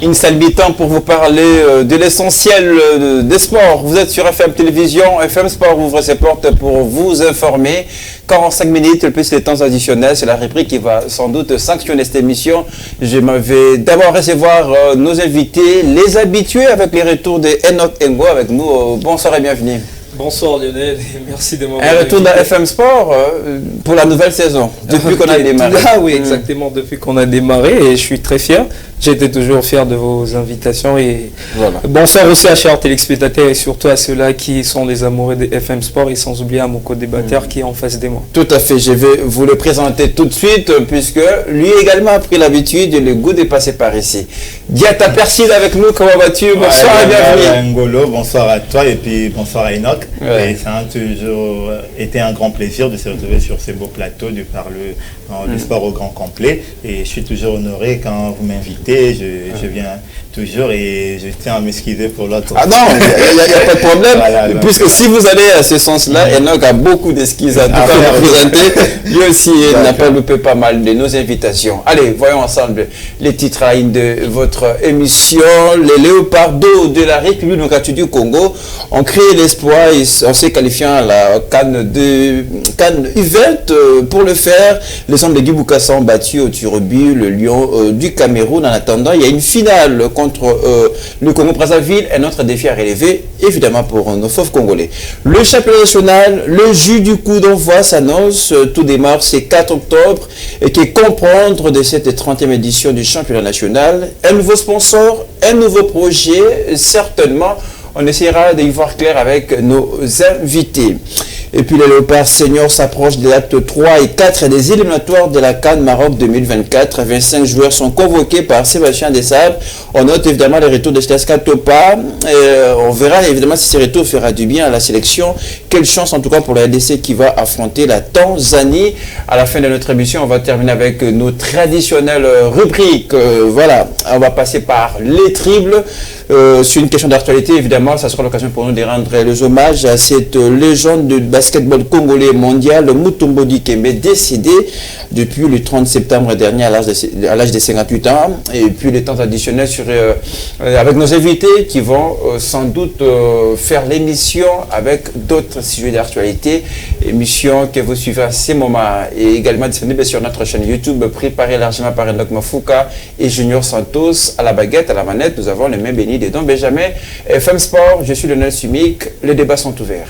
Une salle mi-temps pour vous parler de l'essentiel des sports. Vous êtes sur FM Télévision. FM Sport ouvre ses portes pour vous informer. 45 minutes, le plus les temps additionnels. C'est la rubrique qui va sans doute sanctionner cette émission. Je vais d'abord recevoir nos invités, les habitués avec les retours de Enoch Ngo avec nous. Bonsoir et bienvenue. Bonsoir Lionel, et merci de m'avoir invité. Un retour de FM Sport pour la nouvelle saison, depuis qu'on a démarré. Ah oui, exactement, depuis qu'on a démarré et je suis très fier. J'étais toujours fier de vos invitations et voilà. Bonsoir aussi à chers téléspectateurs et surtout à ceux-là qui sont les amoureux de FM Sport et sans oublier à mon co-débatteur qui est en face de moi. Tout à fait, je vais vous le présenter tout de suite puisque lui également a pris l'habitude et le goût de passer par ici. Diata Perside avec nous, comment vas-tu? Bonsoir et bienvenue. Ngolo, bonsoir à toi et puis bonsoir à Enoch. Ouais. Et ça a toujours été un grand plaisir de se retrouver sur ces beaux plateaux de parler du sport au grand complet et je suis toujours honoré quand vous m'invitez. Je viens toujours et je tiens à m'excuser pour l'autre. Ah non, il n'y a pas de problème. Voilà, puisque si vous allez à ce sens-là, Enoch a beaucoup d'excuses à nous présenter. Lui aussi n'a pas loupé pas mal de nos invitations. Allez, voyons ensemble les titres de votre émission. Les Léopards d'eau de la République démocratique du Congo ont créé l'espoir en se qualifiant à la Cannes U20. Pour le faire, les hommes de Guy Bokassa ont battu au tir au but le Lion du Cameroun. En attendant, il y a une finale contre le Congo-Brazzaville. Un autre défi à relever, évidemment, pour nos fauves congolais. Le championnat national, le jus du coup d'envoi s'annonce. Tout démarre ce 4 octobre et qui est comprendre de cette 30e édition du championnat national. Un nouveau sponsor, un nouveau projet, certainement. On essaiera d'y voir clair avec nos invités. Et puis les Léopards seniors s'approchent des actes 3 et 4 des éliminatoires de la CAN Maroc 2024. 25 joueurs sont convoqués par Sébastien Desabre. On note évidemment les retours de Steska Topa. On verra évidemment si ces retours fera du bien à la sélection. Quelle chance en tout cas pour la RDC qui va affronter la Tanzanie. À la fin de notre émission, on va terminer avec nos traditionnelles rubriques. Voilà, on va passer par les triples. Sur une question d'actualité, évidemment, ça sera l'occasion pour nous de rendre les hommages à cette légende de basketball congolais mondial, Mutombo Dikembe, décédé depuis le 30 septembre dernier à l'âge de 58 ans. Et puis les temps additionnels avec nos invités qui vont sans doute faire l'émission avec d'autres sujets d'actualité. Émission que vous suivez à ces moments et également disponible sur notre chaîne YouTube, préparée largement par Enoch Mafouka et Junior Santos. À la baguette, à la manette, nous avons les mains bénies de Don Benjamin. FM Sport, je suis Lionel Sumic, les débats sont ouverts.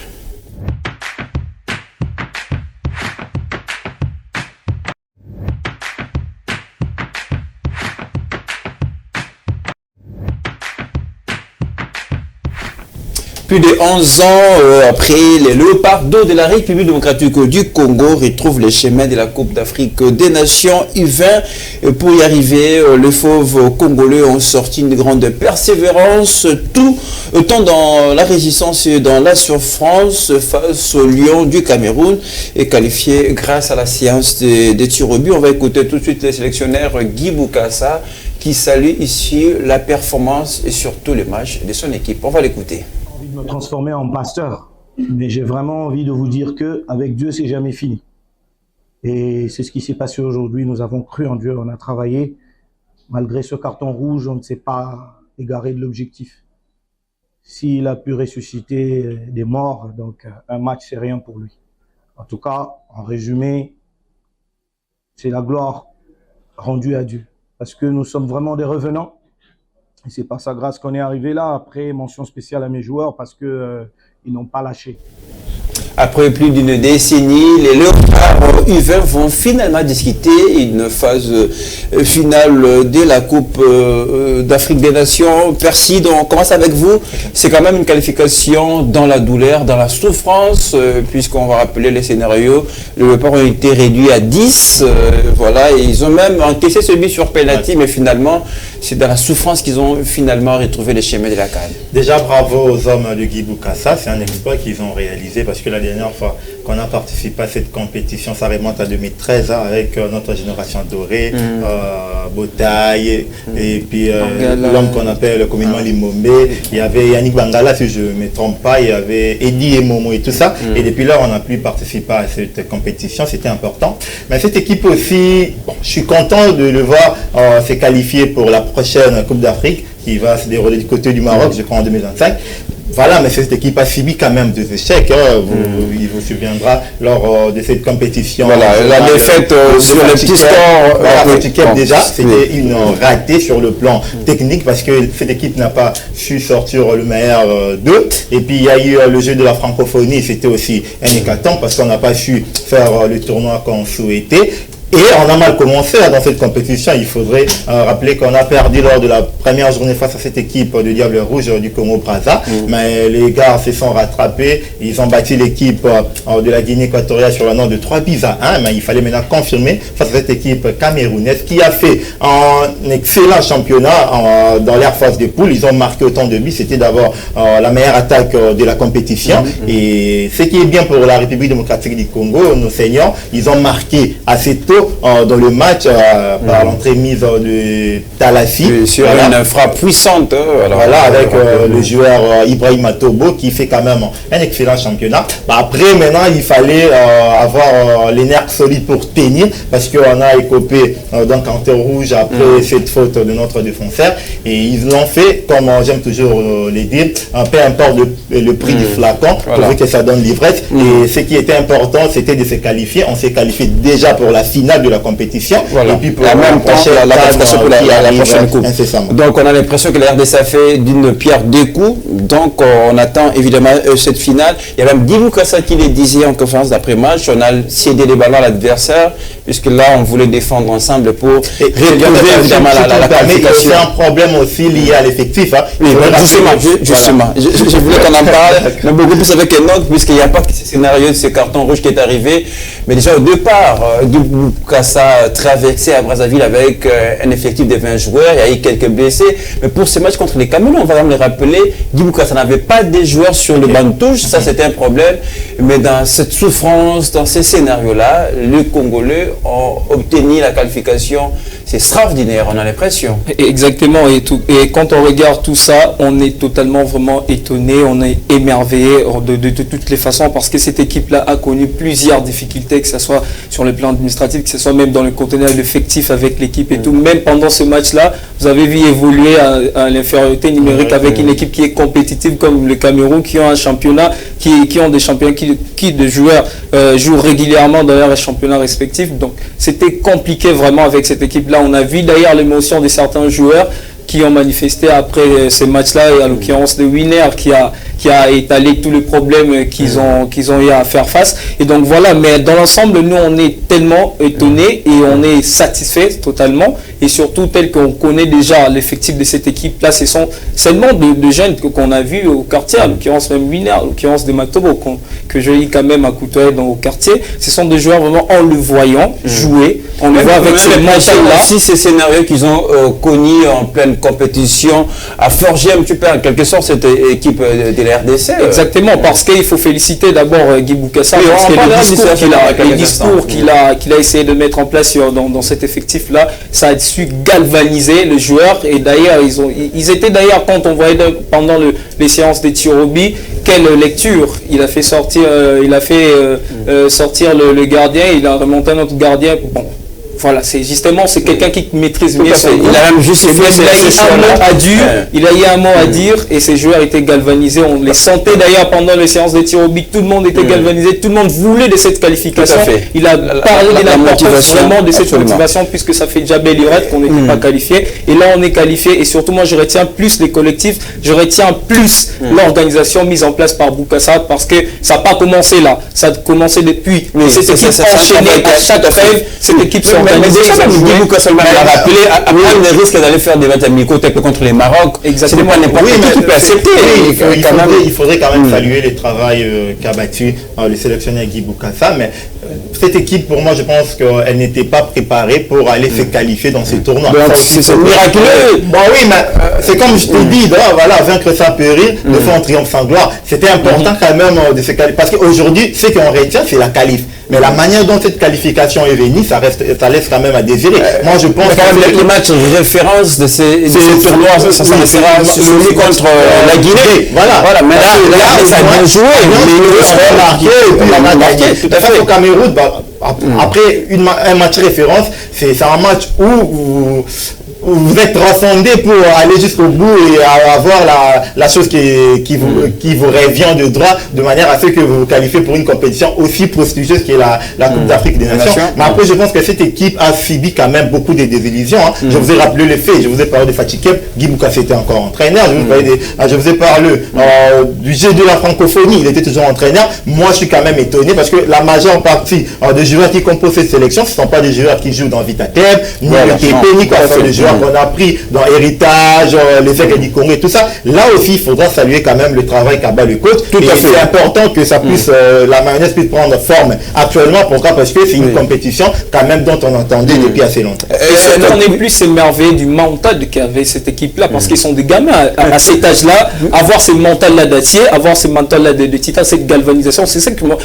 Plus de 11 ans après, les Léopards d'eau de la République démocratique du Congo retrouvent les chemins de la Coupe d'Afrique des Nations U20. Et pour y arriver, les fauves congolais ont sorti une grande persévérance, tant dans la résistance et dans la souffrance face au Lion du Cameroun et qualifié grâce à la séance des tirs au but. On va écouter tout de suite le sélectionneur Guy Bokassa qui salue ici la performance et surtout les matchs de son équipe. On va l'écouter. Me transformer en pasteur, mais j'ai vraiment envie de vous dire que avec Dieu c'est jamais fini et c'est ce qui s'est passé aujourd'hui. Nous avons cru en Dieu, on a travaillé malgré ce carton rouge, on ne s'est pas égaré de l'objectif. S'il a pu ressusciter des morts, donc un match c'est rien pour lui. En tout cas, en résumé, c'est la gloire rendue à Dieu parce que nous sommes vraiment des revenants. Et c'est par sa grâce qu'on est arrivé là. Après, mention spéciale à mes joueurs parce que ils n'ont pas lâché. Après plus d'une décennie, les Léopards U20 vont finalement discuter une phase finale de la Coupe d'Afrique des Nations. Perside, on commence avec vous. C'est quand même une qualification dans la douleur, dans la souffrance, puisqu'on va rappeler les scénarios. Les Léopards ont été réduits à 10. Voilà, et ils ont même encaissé ce but sur penalty, mais finalement, c'est dans la souffrance qu'ils ont finalement retrouvé les chemins de la CAN. Déjà, bravo aux hommes de Guy Bokassa. C'est un exploit qu'ils ont réalisé parce que l'année dernière fois qu'on a participé à cette compétition, ça remonte à 2013 hein, avec notre génération dorée, Botaille, et puis l'homme qu'on appelle communément Limombe. Il y avait Yannick Bangala, si je ne me trompe pas, il y avait Eddie et Momo et tout ça. Et depuis là, on n'a plus participé à cette compétition, c'était important. Mais cette équipe aussi, bon, je suis content de le voir se qualifier pour la prochaine Coupe d'Afrique qui va se dérouler du côté du Maroc, je crois en 2025. Voilà, mais cette équipe a subi quand même des échecs. Hein. Il vous souviendra lors de cette compétition. Voilà, la défaite sur le petit score. Déjà, c'était une ratée sur le plan technique parce que cette équipe n'a pas su sortir le meilleur d'eux. Et puis il y a eu le jeu de la francophonie, c'était aussi un hécatombe parce qu'on n'a pas su faire le tournoi qu'on souhaitait. Et on a mal commencé dans cette compétition. Il faudrait rappeler qu'on a perdu lors de la première journée face à cette équipe de Diable Rouge du Congo-Brazza. Mais les gars se sont rattrapés. Ils ont battu l'équipe de la Guinée équatoriale sur le nom de 3-1. Mais il fallait maintenant confirmer face à cette équipe camerounaise qui a fait un excellent championnat dans leur phase de poule. Ils ont marqué autant de buts. C'était d'abord la meilleure attaque de la compétition. Et ce qui est bien pour la République démocratique du Congo, nos seniors, ils ont marqué assez tôt dans le match par l'entrée-mise de Talassi. Sur une frappe puissante. Voilà, avec le joueur Ibrahim Matobo qui fait quand même un excellent championnat. Après, maintenant, il fallait avoir les nerfs solides pour tenir parce qu'on a écopé d'un carton rouge après cette faute de notre défenseur. Et ils l'ont fait, comme j'aime toujours le dire, peu importe le prix du flacon, pour que ça donne l'ivresse. Et ce qui était important, c'était de se qualifier. On s'est qualifié déjà pour la finale de la compétition et puis pour la prochaine coupe. Donc on a l'impression que la RDC a fait d'une pierre deux coups. Donc on attend évidemment cette finale. Il y a même Guy Bukasa qui le disait en conférence d'après-match. On a cédé les ballons à l'adversaire puisque là on voulait défendre ensemble pour retrouver évidemment la qualification. C'est un problème aussi lié à l'effectif. Hein. Oui, justement. Je voulais qu'on en parle, mais beaucoup plus avec un autre puisqu'il n'y a pas que ce scénario de ce carton rouge qui est arrivé. Mais déjà au départ, Bukasa traversé à Brazzaville avec un effectif de 20 joueurs, il y a eu quelques blessés, mais pour ce match contre les Camerounais, on va me le rappeler, Guy Bukasa n'avait pas des joueurs sur le banc de touche, ça c'était un problème, mais dans cette souffrance, dans ces scénarios-là, les Congolais ont obtenu la qualification. C'est extraordinaire, on a l'impression. Exactement, et quand on regarde tout ça, on est totalement vraiment étonné, on est émerveillé de toutes les façons parce que cette équipe-là a connu plusieurs difficultés, que ce soit sur le plan administratif, que ce soit même dans le conteneur effectif avec l'équipe et tout. Même pendant ce match-là, vous avez vu évoluer à l'infériorité numérique avec une équipe qui est compétitive comme le Cameroun, qui ont un championnat, qui ont des championnats, qui de joueurs jouent régulièrement dans leur championnat respectif. Donc c'était compliqué vraiment avec cette équipe-là. On a vu d'ailleurs l'émotion de certains joueurs qui ont manifesté après ces matchs-là, et à l'occurrence de Winner qui a étalé tous les problèmes qu'ils ont eu à faire face. Et donc voilà, mais dans l'ensemble, nous on est tellement étonnés et on est satisfaits totalement. Et surtout, tel qu'on connaît déjà l'effectif de cette équipe-là, ce sont seulement de jeunes qu'on a vus au quartier, à l'occurrence même Winner, à l'occurrence de Matobo, que j'ai eu quand même à côtoyer au quartier. Ce sont des joueurs vraiment, en le voyant jouer, on le voit avec ce mental-là. Si ces scénarios qu'ils ont connus en pleine compétition a forgé un petit peu en quelque sorte cette équipe de la RDC. Exactement, parce qu'il faut féliciter d'abord Guy Bukasa parce que le discours qu'il a essayé de mettre en place dans cet effectif-là, ça a su galvaniser le joueur. Et d'ailleurs, ils étaient d'ailleurs, quand on voyait pendant les séances des Tirobi, quelle lecture il a fait sortir, sortir le gardien, il a remonté notre gardien. Bon. Voilà, c'est quelqu'un qui maîtrise bien son il a même justifié il a eu un mot à dire et ces joueurs étaient galvanisés. On les sentait d'ailleurs pendant les séances de tir au but, tout le monde était galvanisé, tout le monde voulait de cette qualification. Il a parlé de l'importance vraiment de cette motivation puisque ça fait déjà belle lurette qu'on n'était pas qualifié. Et là on est qualifié et surtout moi je retiens plus les collectifs, je retiens plus l'organisation mise en place par Bukasa parce que ça n'a pas commencé là, ça a commencé depuis. Cette équipe enchaînée à chaque trêve, cette équipe Mais déjà, Guy Boucassa l'a rappelé, à prendre le risque d'aller faire des matchs amicaux contre les Maroc. Exactement. Ce n'est pas n'importe qui peut accepter. Il faudrait quand même saluer le travail qu'a battu le sélectionneur Guy Boucassa, mais cette équipe, pour moi, je pense qu'elle n'était pas préparée pour aller se qualifier dans ces tournois. C'est miraculeux. Bon oui, mais c'est comme je te dis, voilà, vaincre sans périr, de faire un triomphe sans gloire. C'était important quand même de se qualifier. Parce qu'aujourd'hui, ce qu'on retient, c'est la qualif. Mais la manière dont cette qualification est venue, ça laisse quand même à désirer. Moi, je pense que les matchs référence de ces tournois, ça sera celui contre la Guinée. Voilà. Mais là, ça a bien joué. On a marqué et puis on a gagné. Tout à fait. Au Cameroun, après un match référence, c'est un match où vous êtes transcendé pour aller jusqu'au bout et avoir la chose qui vous revient de droit, de manière à ce que vous vous qualifiez pour une compétition aussi prestigieuse qui est la Coupe d'Afrique des Nations. Mais après, je pense que cette équipe a subi quand même beaucoup de désillusions. Je vous ai rappelé les faits, je vous ai parlé de Fatih Kep, Guy Boucassa était encore entraîneur, je vous ai parlé du jeu de la francophonie, il était toujours entraîneur. Moi, je suis quand même étonné parce que la majeure partie des joueurs qui composent cette sélection, ce ne sont pas des joueurs qui jouent dans Vitatep, ni le TP, ni quoi, ce sont des joueurs qu'on a pris dans Héritage, les Aigles du Congo et tout ça. Là aussi, il faudra saluer quand même le travail qu'a bat le coach. C'est important que ça puisse, la mayonnaise puisse prendre forme actuellement. Pourquoi? Parce que c'est une compétition quand même dont on entendait depuis assez longtemps. On est plus émerveillé du mental qu'avait cette équipe-là, parce qu'ils sont des gamins à cet âge-là, avoir ce mental-là d'acier, avoir ce mental-là de titan, cette galvanisation, c'est ça que moi,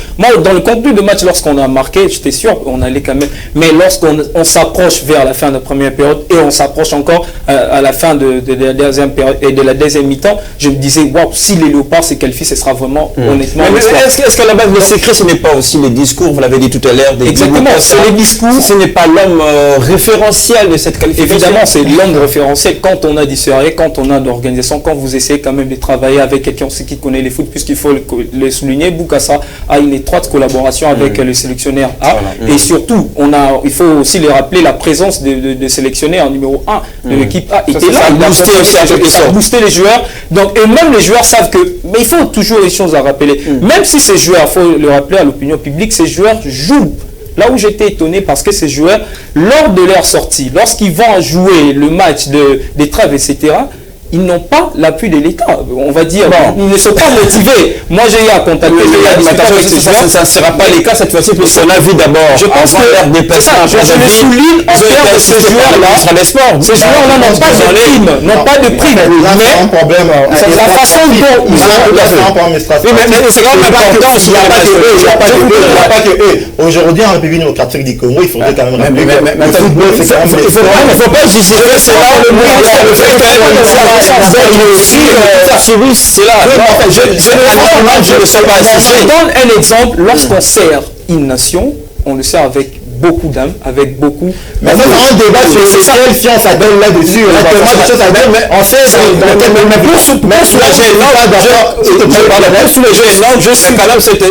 dans le contenu de match, lorsqu'on a marqué, j'étais sûr qu'on allait quand même, mais lorsqu'on s'approche vers la fin de la première période et on s'approche encore à la fin de la deuxième période et de la deuxième mi-temps, je me disais, waouh, si les Léopards se qualifient, ce sera vraiment honnêtement. Mais est-ce qu'à la base, le secret, ce n'est pas aussi les discours, vous l'avez dit tout à l'heure, exactement, c'est les discours. Ce n'est pas l'homme référentiel de cette qualification. Évidemment, c'est l'homme référentiel. Quand on a du sérieux, quand on a de l'organisation, quand vous essayez quand même de travailler avec quelqu'un qui connaît les foot, puisqu'il faut le souligner, Boucassa a une étroite collaboration avec le sélectionneur A. Et surtout, il faut aussi le rappeler, la présence de sélectionneur numéro 1 de l'équipe A était là. Ça a boosté les joueurs. Donc, et même les joueurs savent que, mais il faut toujours les choses à rappeler. Même si ces joueurs, il faut le rappeler à l'opinion publique, ces joueurs jouent. Là où j'étais étonné, parce que ces joueurs, lors de leur sortie, lorsqu'ils vont jouer le match des trêves, etc., ils n'ont pas l'appui de l'État. On va dire, ils ne sont pas motivés. Moi, j'ai eu à contacter ça ne sera pas les cas cette fois-ci, parce qu'on a vu d'abord. Je pense que je le souligne en termes de ces joueurs-là. Ces joueurs-là n'ont pas de prime. Mais un problème. La façon dont ils ont. Mais c'est quand même important. Il n'y a pas que eux. Aujourd'hui, en République démocratique du Congo, il faudrait quand même rappeler que le football, c'est quand même. Il ne faut pas justifier cela. Le fait que c'est là. Je ne sais pas. Je donne un exemple. Lorsqu'on sert une nation, on le sert avec beaucoup d'âme, avec beaucoup. Mais c'est un débat sur quelle science ça donne là-dessus. On sait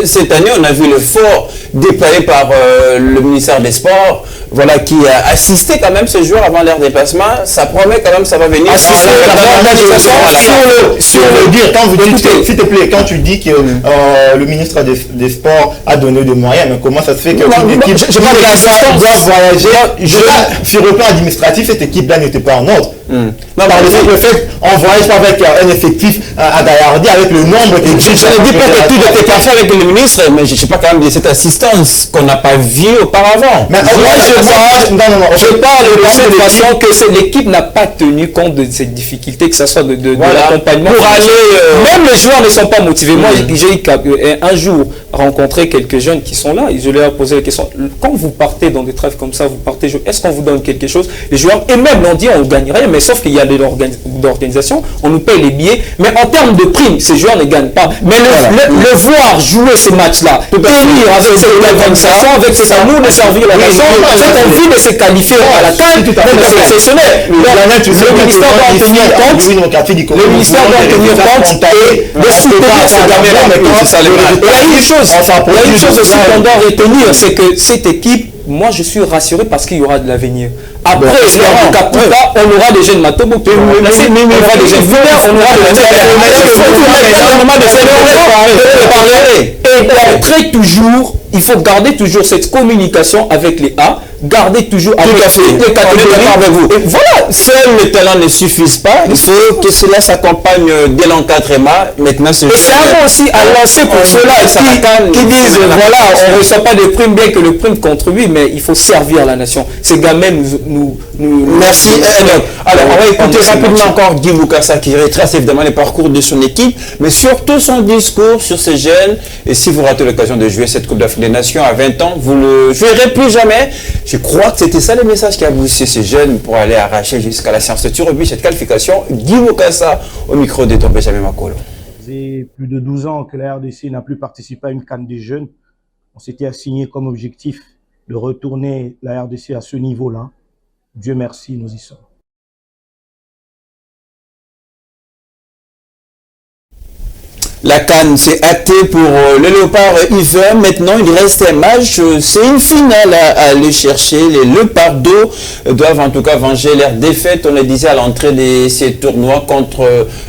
cette année, on a vu l'effort déployé par le ministère des Sports, voilà, qui a assisté quand même ces joueurs avant leur déplacement. Ça promet quand même, ça va venir. Sur le dire, quand vous dites, s'il te plaît, quand tu dis que le ministre des Sports a donné des moyens, mais comment ça se fait que l'équipe doit voyager? Sur le plan administratif, cette équipe-là n'était pas en ordre. Par le simple fait qu'on ne voyage pas avec un effectif à Gaillardi, avec le nombre de... Je ne dis pas que tout était parfait avec le ministre, mais je ne sais pas quand même de cette assistance qu'on n'a pas vue auparavant. Mais je parle de cette façon que l'équipe n'a pas tenu compte de ces difficultés, que ce soit de l'accompagnement. Pour aller... Même les joueurs ne sont pas motivés. Moi, j'ai un jour rencontré quelques jeunes qui sont là et je leur ai posé la question. Quand vous partez dans des trêves comme ça, vous partez, est-ce qu'on vous donne quelque chose? Les joueurs, et même l'ont dit, on ne gagne rien, mais sauf qu'il y a de l'organisation, on nous paye les billets, mais en termes de primes, ces joueurs ne gagnent pas. Mais le voir jouer ces matchs-là, tenir avec cette organisation, avec ses amours de servir la nation, cette envie de se qualifier à la taille, c'est exceptionnel. Le ministère doit tenir compte, et de soutenir ces gamins. Il y a une chose aussi qu'on doit retenir, c'est que cette équipe, moi je suis rassuré parce qu'il y aura de l'avenir. Après, on aura des jeunes Matobo, on aura des jeunes on aura des jeunes. Et très mais toujours, il faut garder toujours cette communication avec les A, garder toujours avec les catégories. Avec vous. Et voilà. Seul le talent ne suffit pas, il faut que cela s'accompagne dès l'encadrement. Maintenant, c'est un mot aussi à lancer pour ceux-là qui disent, voilà, on ne reçoit pas de primes, bien que le prime contribue, mais il faut servir la nation. Ces gamins nous merci. Alors, on va écouter rapidement encore Guy Bokassa qui retrace évidemment les parcours de son équipe, mais surtout son discours sur ces jeunes. Et si vous ratez l'occasion de jouer cette Coupe d'Afrique des Nations à 20 ans, vous ne le jouerez plus jamais. Je crois que c'était ça le message qui a boosté ces jeunes pour aller arracher jusqu'à la séance de tir au but cette qualification. Guy Bokassa au micro de Benjamin Makolo. C'est plus de 12 ans que la RDC n'a plus participé à une CAN des jeunes. On s'était assigné comme objectif de retourner la RDC à ce niveau-là. Dieu merci, nous y sommes. La CAN, c'est acté pour le Léopard Yves. Maintenant, il reste un match. C'est une finale à aller chercher. Les Léopards d'eau doivent en tout cas venger leur défaite. On le disait à l'entrée de ces tournois contre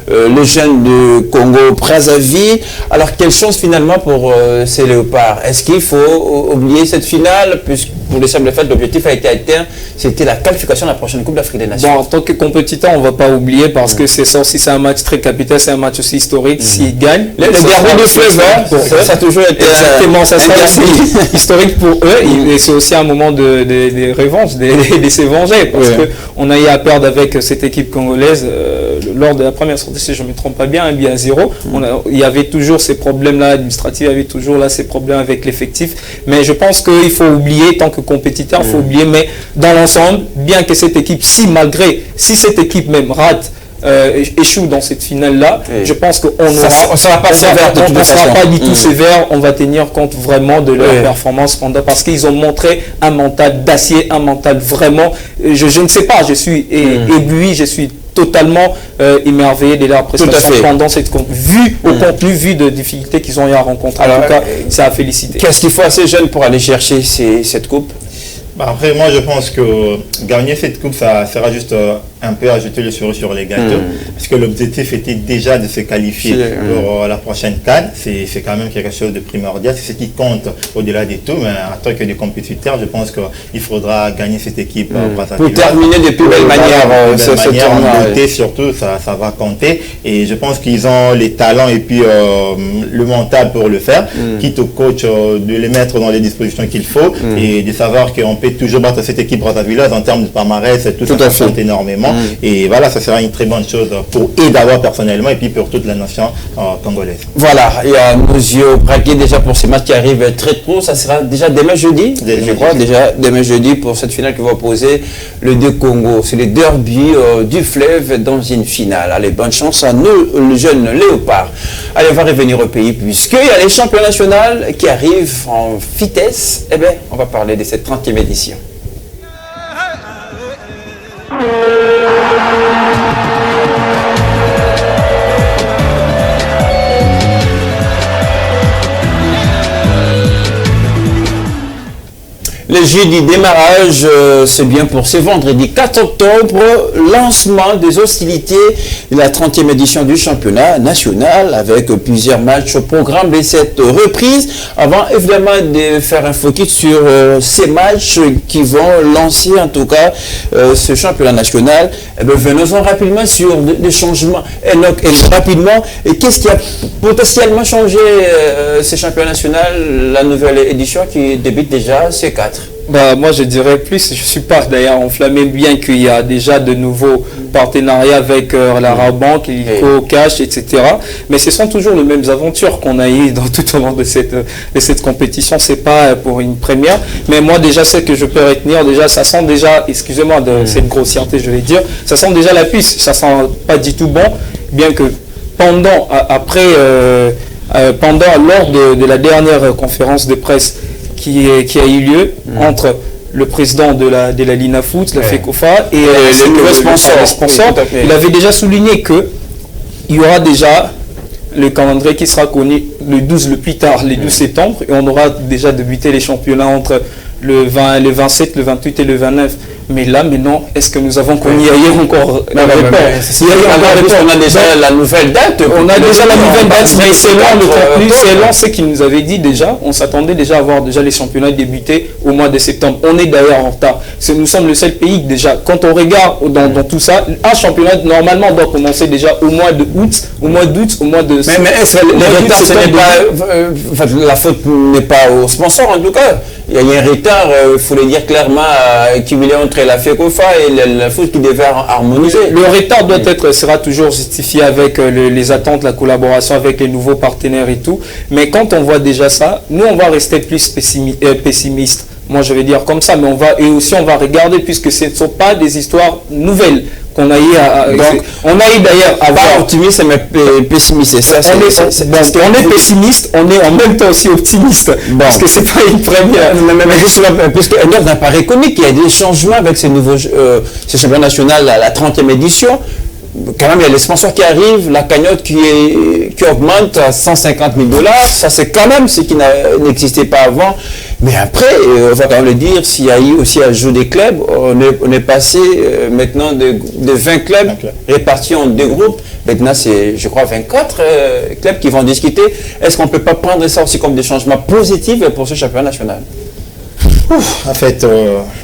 les jeunes de Congo-Brazzaville. Alors, quelle chance finalement pour ces Léopards? Est-ce qu'il faut oublier cette finale? Puisque pour le simple fait, l'objectif a été atteint. C'était la qualification de la prochaine Coupe d'Afrique des Nations. Bon, en tant que compétiteur, on ne va pas oublier parce que c'est ça aussi, c'est un match très capital, c'est un match aussi historique. S'ils gagnent, les gardiens de fleuve, ça a toujours été exactement, ça sera aussi historique pour eux. Et c'est aussi un moment de revanche, de se venger parce qu'on a eu à perdre avec cette équipe congolaise lors de la première sortie, si je ne me trompe pas bien, 1-0. Il y avait toujours ces problèmes-là administratifs, il y avait toujours là ces problèmes avec l'effectif. Mais je pense qu'il faut oublier, tant que compétiteur, il faut oublier. Mais dans l'ensemble, bien que cette équipe, si cette équipe même rate, échoue dans cette finale-là, je pense qu'on ne sera pas du tout sévère, on va tenir compte vraiment de leur performance parce qu'ils ont montré un mental d'acier, un mental vraiment, je ne sais pas, je suis ébloui, je suis totalement émerveillé de leur prestation pendant cette vu au contenu, vu de difficultés qu'ils ont eu à rencontrer. En tout cas, ça a félicité. Qu'est-ce qu'il faut à ces jeunes pour aller chercher cette coupe? Après, moi, je pense que gagner cette coupe, ça sera juste un peu ajouter le cerise sur les gâteaux. Parce que l'objectif était déjà de se qualifier pour la prochaine CAN. C'est quand même quelque chose de primordial. C'est ce qui compte au-delà de tout. Mais en tant que des compétiteurs, je pense qu'il faudra gagner cette équipe. Pour terminer de plus belle manière, en beauté surtout, ça va compter. Et je pense qu'ils ont les talents et puis le mental pour le faire. Quitte au coach de les mettre dans les dispositions qu'il faut et de savoir qu'on peut toujours battre cette équipe brazzavilloise en termes de palmarès. Tout ça compte énormément. Et voilà, ça sera une très bonne chose pour Edawa personnellement et puis pour toute la nation congolaise. Voilà, il y a nos yeux braqués déjà pour ces matchs qui arrivent très tôt. Ça sera déjà demain jeudi, je crois, déjà demain jeudi pour cette finale qui va opposer le deux Congo. C'est le derby du fleuve dans une finale. Allez, bonne chance à nous, le jeune Léopard. Allez, on va revenir au pays puisqu'il y a les championnats nationaux qui arrivent en vitesse. Eh bien, on va parler de cette 30e édition. Le jeudi démarrage, c'est bien pour ce vendredi 4 octobre, lancement des hostilités de la 30e édition du championnat national avec plusieurs matchs au programme de cette reprise. Avant évidemment de faire un focus sur ces matchs qui vont lancer en tout cas ce championnat national, venons-en rapidement sur des changements. Et rapidement, qu'est-ce qui a potentiellement changé ce championnat national, la nouvelle édition qui débute déjà C4? Moi je dirais plus, je suis pas d'ailleurs enflammé, bien qu'il y a déjà de nouveaux partenariats avec la Rabank, Illico, Cash, etc. Mais ce sont toujours les mêmes aventures qu'on a eues tout au long de cette compétition. C'est pas pour une première, mais moi déjà ce que je peux retenir, déjà ça sent déjà, excusez-moi de cette grossièreté je vais dire, ça sent déjà la puce, ça sent pas du tout bon, bien que lors de la dernière conférence de presse qui a eu lieu entre le président de la Linafoot, la FECOFA, et le sponsor. Il avait déjà souligné qu'il y aura déjà le calendrier qui sera connu le 12 le plus tard, le 12 septembre, et on aura déjà débuté les championnats entre le 27, le 28 et le 29 Mais là, maintenant, est-ce que nous avons connu hier encore on a déjà la nouvelle date. On a déjà la nouvelle date, mais selon le contenu, selon ce qu'il nous avait dit déjà, on s'attendait déjà à voir déjà les championnats débuter au mois de septembre. On est d'ailleurs en retard. Nous sommes le seul pays déjà. Quand on regarde dans tout ça, un championnat normalement doit commencer déjà au mois de août, au mois de. Mais est-ce que le retard, ce n'est pas, la faute n'est pas au sponsor en tout cas. Il y a un retard, il faut le dire clairement, accumulé entre la FECOFA et la foot qui devait harmoniser. Le retard sera toujours justifié avec les attentes, la collaboration avec les nouveaux partenaires et tout. Mais quand on voit déjà ça, nous on va rester plus pessimiste. Moi je vais dire comme ça, mais on va regarder puisque ce ne sont pas des histoires nouvelles qu'on a eu on a eu d'ailleurs à voir. Optimiste mais pessimiste, c'est ça. On est pessimiste, on est en même temps aussi optimiste. Parce que c'est pas une première. Mais justement, puisque Enoch n'a pas reconnu qu'il y a des changements avec ces nouveaux ce championnat national à la 30e édition. Quand même, il y a les sponsors qui arrivent, la cagnotte qui augmente à 150 000 $. Ça, c'est quand même ce qui n'existait pas avant. Mais après, on va quand même le dire, s'il y a eu aussi ajout des clubs, on est passé maintenant de 20 clubs répartis en 2 groupes. Maintenant, c'est, je crois, 24 clubs qui vont discuter. Est-ce qu'on ne peut pas prendre ça aussi comme des changements positifs pour ce championnat national? En fait,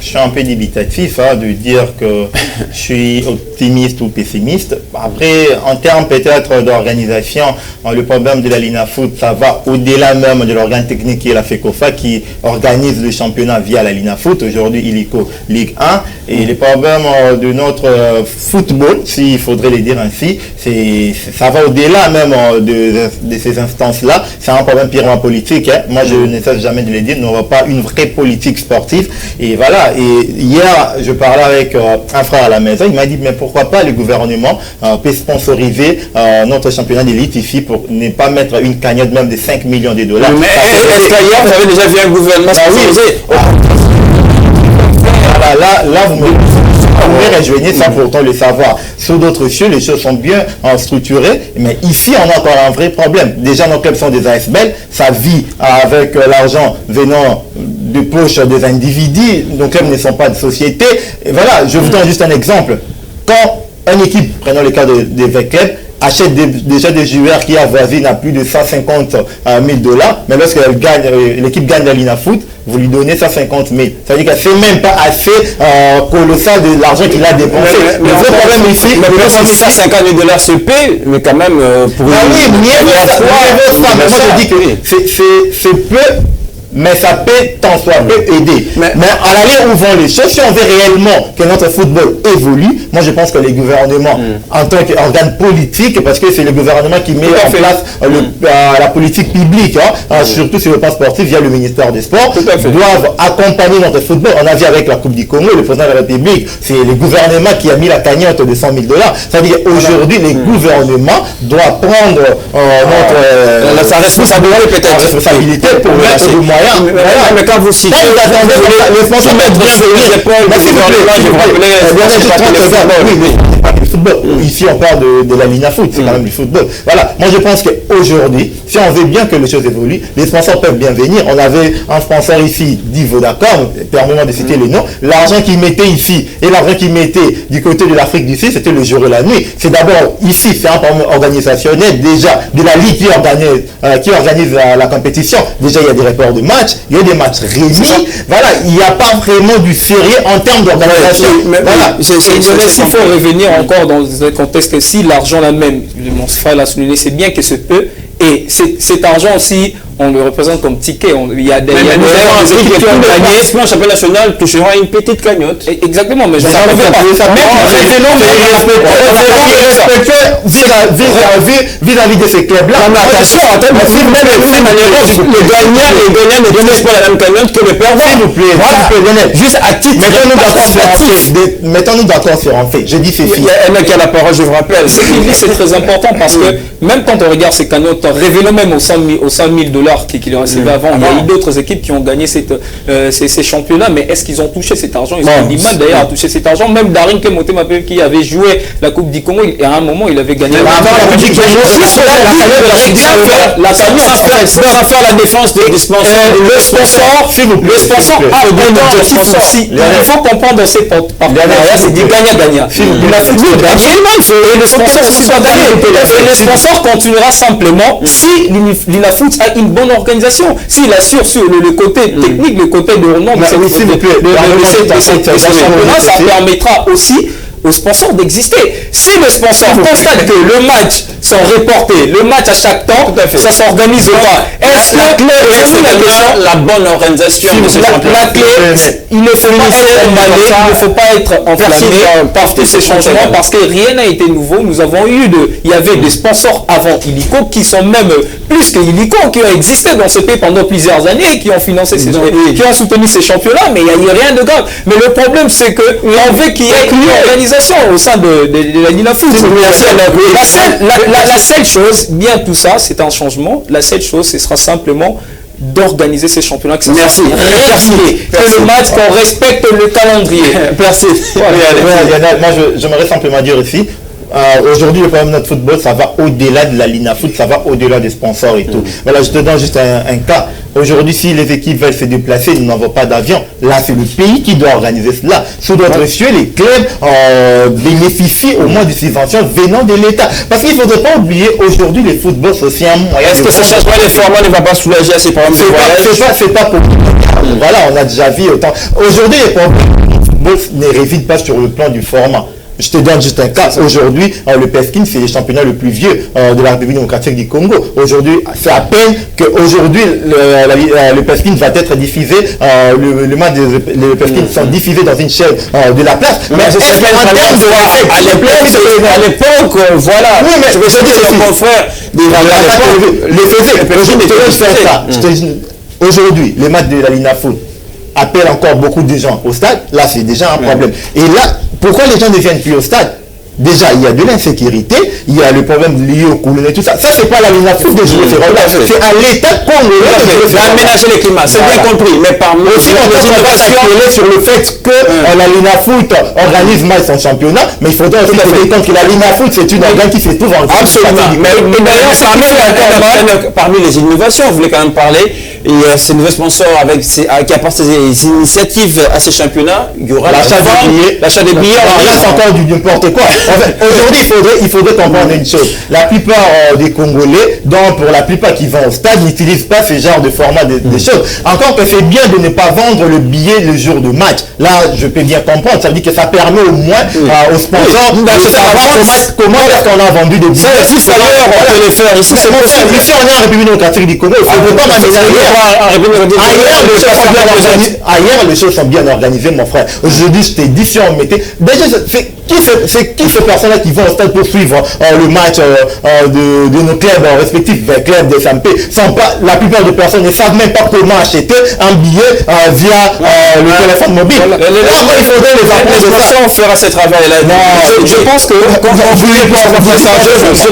je suis un peu dubitatif de dire que je suis optimiste ou pessimiste. Après, en termes peut-être d'organisation, le problème de la Lina Foot, ça va au-delà même de l'organe technique qui est la FECOFA qui organise le championnat via la Lina Foot. Aujourd'hui, Illico Ligue 1. Et les problèmes de notre football, s'il faudrait le dire ainsi, ça va au-delà même de ces instances-là. C'est un problème purement politique. Moi, je ne cesse jamais de le dire, nous n'avons pas une vraie politique sportive. Et voilà. Et hier, je parlais avec un frère à la maison. Il m'a dit, mais pourquoi pas le gouvernement peut sponsoriser notre championnat d'élite ici pour ne pas mettre une cagnotte même de 5 millions de $. Mais est-ce qu'ailleurs, vous avez déjà vu un gouvernement sponsorisé? Là, vous me rejoignez sans pourtant le savoir. Sur d'autres cieux, les choses sont bien structurées, mais ici, on a encore un vrai problème. Déjà, nos clubs sont des ASBL, ça vit avec l'argent venant de poche des individus, nos clubs ne sont pas de société. Et voilà, je vous donne juste un exemple. Quand une équipe, prenons le cas des clubs, achète déjà des joueurs qui avoisinent à plus de 150 000 $, mais lorsque l'équipe gagne la Lina Foot, vous lui donnez 150 000. Ça veut dire que c'est même pas assez colossal de l'argent qu'il a dépensé. Mais le vrai problème ici, mais 150 000 $ se paie, mais quand même pour moi je dis que c'est peu, mais ça peut tant soit peu aider. Mais à l'aller où vont les choses, si on veut réellement que notre football évolue, moi je pense que les gouvernements, en tant qu'organe politique, parce que c'est le gouvernement qui met en place la politique publique, surtout sur le plan sportif via le ministère des Sports, doivent accompagner notre football. On a vu avec la Coupe du Congo, le président de la République, c'est le gouvernement qui a mis la cagnotte de 100 000 $. C'est-à-dire aujourd'hui, les gouvernements doivent prendre sa responsabilité peut-être. Responsabilité pour mettre du moyen. Mais quand vous citez, le sponsor mettre bien sur les épaules, le football. Ici, on parle de la Lina Foot, c'est quand même du football. Voilà, moi je pense qu'aujourd'hui, si on veut bien que les choses évoluent, les sponsors peuvent bien venir. On avait un sponsor ici, dit Vodacom, permettez-moi de citer les noms. L'argent qu'il mettait ici et l'argent qu'il mettait du côté de l'Afrique du Sud, c'était le jour et la nuit. C'est d'abord ici, c'est un problème organisationnel déjà de la Ligue qui organise la compétition. Déjà, il y a des reports de matchs, il y a des matchs réunis. Voilà, il n'y a pas vraiment du sérieux en termes d'organisation. Voilà, il faut revenir encore dans un contexte que si l'argent là même, mon frère l'a souligné, c'est bien que ce peut, et cet argent aussi, on le représente comme ticket. Il y a des équipes qui ont gagné. Le championnat national touchera une petite cagnotte. Exactement, mais je ne vis-à-vis de ces clubs-là. Attention, le gagnant ne donne pas la même cagnotte que le perdant. S'il vous plaît, juste à titre. Mettons-nous d'accord sur un fait. Je dis c'est il y a un mec qui a la parole, je vous rappelle. Ce qu'il dit, c'est très important parce que même quand on regarde ces cagnottes, révélons même aux 100 000 $, dollars qu'il recevait avant. Il y a eu d'autres équipes qui ont gagné ces championnats, mais est-ce qu'ils ont touché cet argent? Ils ont du mal d'ailleurs à toucher cet argent. Même Daring Motema qui avait joué la Coupe du Congo, et à un moment il avait gagné. Sans faire la défense des sponsors. Le sponsor a un objectif aussi. Il faut comprendre dans ces partenariats, c'est du gagnant-gagnant. Il a foutu gagner et le sponsor aussi doit gagner. Et le sponsor continuera simplement si l'INAFOOT a une bonne organisation, s'il assure sur le côté technique, le côté de renom de ces championnats, ça permettra aussi aux sponsors d'exister. Si le sponsor constate que le match sont reportés, le match à chaque temps, ça s'organise pas. Est-ce que la bonne organisation de ce championnat? La clé, il ne faut pas être enflammé par tous ces changements parce que rien n'a été nouveau. Nous avons il y avait des sponsors avant Illico qui sont même plus que Illico, qui ont existé dans ce pays pendant plusieurs années et qui ont financé qui ont soutenu ces championnats, mais il n'y a rien de grave. Mais le problème, c'est que l'on veut qu'il y ait une organisation au sein de la LINAFOOT. La seule chose, bien tout ça, c'est un changement. La seule chose, ce sera simplement d'organiser ces championnats, que ça soit que le match, qu'on respecte le calendrier. Merci. Moi, j'aimerais simplement dire ici, aujourd'hui, le problème de notre football, ça va au-delà de la LINAFOOT, ça va au-delà des sponsors et tout. Voilà, je te donne juste un cas. Aujourd'hui, si les équipes veulent se déplacer, ils n'envoient pas d'avion. Là, c'est le pays qui doit organiser cela. Sous d'autres cieux, les clubs bénéficient au moins des subventions venant de l'État. Parce qu'il ne faudrait pas oublier, aujourd'hui, le football, c'est aussi un moyen. Est-ce que ce changement de format ne va pas soulager à ces problèmes de voyage? C'est pas pour... Voilà, on a déjà vu autant. Aujourd'hui, les problèmes du football ne résident pas sur le plan du format. Je te donne juste un cas. Aujourd'hui, le PESCIN, c'est le championnat le plus vieux de la République démocratique du Congo. Aujourd'hui, c'est à peine qu'aujourd'hui, le PESCIN va être diffusé, le match des PESCIN sont diffusés dans une chaîne de la place. Mais est-ce qu'en termes de à l'époque, voilà. Oui, mais je veux dire, mon frère, aujourd'hui, les matchs de la LINAFOOT appellent encore beaucoup de gens au stade. Là, c'est déjà un problème. Et là, pourquoi les gens ne viennent plus au stade? Déjà, il y a de l'insécurité, il y a le problème lié au coulonné et tout ça. Ça, c'est pas la LINAFOOT de jouer ces rôles-là. C'est à l'État congolais d'aménager les climats. C'est bien compris. Mais parmi aussi, on va sur le fait que la LINAFOOT organise mal son championnat, mais il faudrait aussi tenir compte que la LINAFOOT, c'est une organe qui fait tout en absolument. Mais d'ailleurs, parmi les innovations, vous voulez quand même parler, et ces nouveaux sponsors qui apportent ces initiatives à ces championnats, il y aura l'achat des billets. Là, c'est encore du n'importe quoi. Aujourd'hui, il faudrait comprendre une chose. La plupart des Congolais, donc pour la plupart qui vont au stade, n'utilisent pas ce genre de format de choses. Encore que c'est bien de ne pas vendre le billet le jour de match. Là, je peux bien comprendre. Ça veut dire que ça permet au moins aux sponsors de savoir comment est-ce qu'on a vendu des billets. Si ça on peut le faire. Ici, c'est possible. Ici, on est en République démocratique du Congo. Il ne faut pas ailleurs, les choses sont bien organisées, mon frère. Aujourd'hui, je t'ai dit, si on mettait... Déjà, c'est qui ces personnes-là qui vont au stade pour suivre le match de nos clubs respectifs, les clubs des SMP? La plupart des personnes ne savent même pas comment acheter un billet via le téléphone mobile. Il faudrait les appeler. On fera ce travail-là. Je